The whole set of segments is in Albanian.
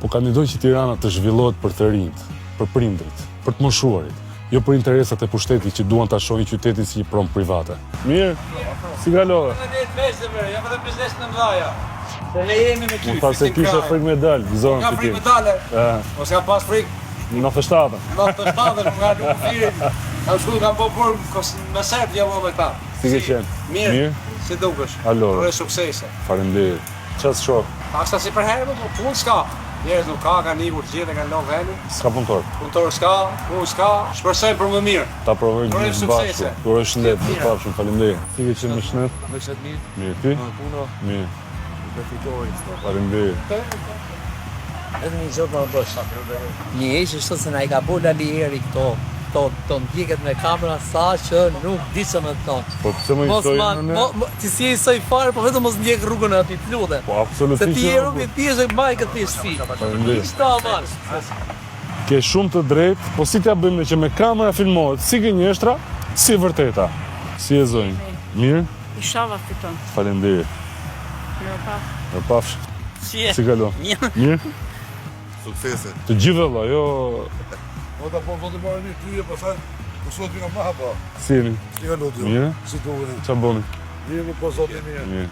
Po kandidoj që Tirana të zhvillohet për të rinjt, për prindrit, për të moshuarit, jo për interesat e pushtetit që duan ta shohin qytetin si një promë private. Mirë, si kalove? Jam edhe biznes në mdhaja. Se ne jemi me ty. Unë tha se kisha frikë me dalë, vizorën Ka frikë me dale. Ose kam pas frikë. 97. 97 nga nuk firin. Kam shku kam po për me sert jam me ta. Si ke qenë? Mirë. Si dukesh? Alo. Ure suksese. Faleminderit. Ças shok? Asta si për herë, po punë s'ka. Njerëz nuk ka nikur gjithë e kanë lënë vendin. S'ka punëtor. Punëtor s'ka, punë s'ka. Shpresoj për më mirë. Ta provojmë Ure gjithë suksese. bashkë. Ure shëndet, të pafshim, faleminderit. Si ke qenë me shnet? Me shet mirë. Mirë, ti? Puno. Mirë, Me fitorin. faleminderit. Edhe një gjë më bësh. Një heqë është se na i ka bola lieri këto ndjeket me kamera sa që nuk di që me të tonë. Po pse më historinë në? Ti si e soj fare, po vetëm mos ndjek rrugën e ati të lutem. Po absolutisht. Se ti e rrugën ti është maj këtë shtëpi. Faleminderit. Shta bash. Ke shumë të drejtë, po si t'ja bëjmë që me kamera filmohet si gënjeshtra, si vërteta. Si e zojnë? Mirë? Ishava fiton. Faleminderit. Në pafsh. Si e? Si kalon? Mirë? Suksese. Të gjithë valla, jo... Po ta po të marrë një tyje, pasaj, po sot vina ma hapa. Si jeni? Si ka lutë jo? Mirë? Si të uveni? Qa bëni? Mirë, po zotin mirë. Mirë.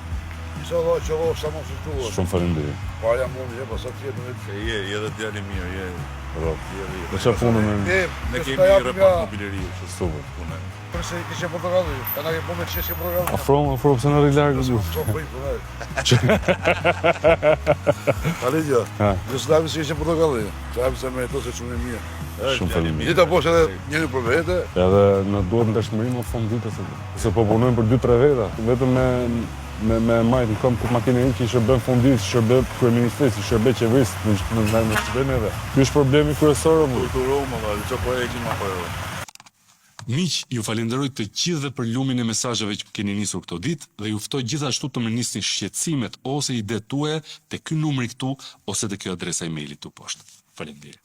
Isha dha që dha sa mos të tuash. Shumë faleminderit. Pa jam unë, je, pasaj tjetë në vetë. Je edhe djali mirë, je. Dhe qa punën me... Ne kemi një repat mobilerie, që Super. punë. Përse i kishe portokalli, e na ke po me qeshje portokalli. Afro, pëse në rilargë du. Qa pëjnë për ne. Alidja, Jugoslavi si kishe portokalli. Qajmë se me e to se qunë e mirë. Shumë faleminderit. Dita posh edhe njëri për vete. Edhe në duhet në dëshmëri më fund ditës. Se po punojmë për 2-3 veta. Vetëm me majtë në kom këtë makinë që i shërben fundit, i shërben kryeministrisë, i shërben qeverisë, në shërben edhe. Ky është problemi kryesor më. Kulturoma, dhe që po e që ma përë. Miq, ju falenderoj të gjithëve për lumin e mesazheve që keni nisur këto ditë dhe ju ftoj gjithashtu të më nisni shqetësimet ose idetë tuaja te ky numri këtu ose te kjo adresa e-mailit këtu poshtë. Faleminderit.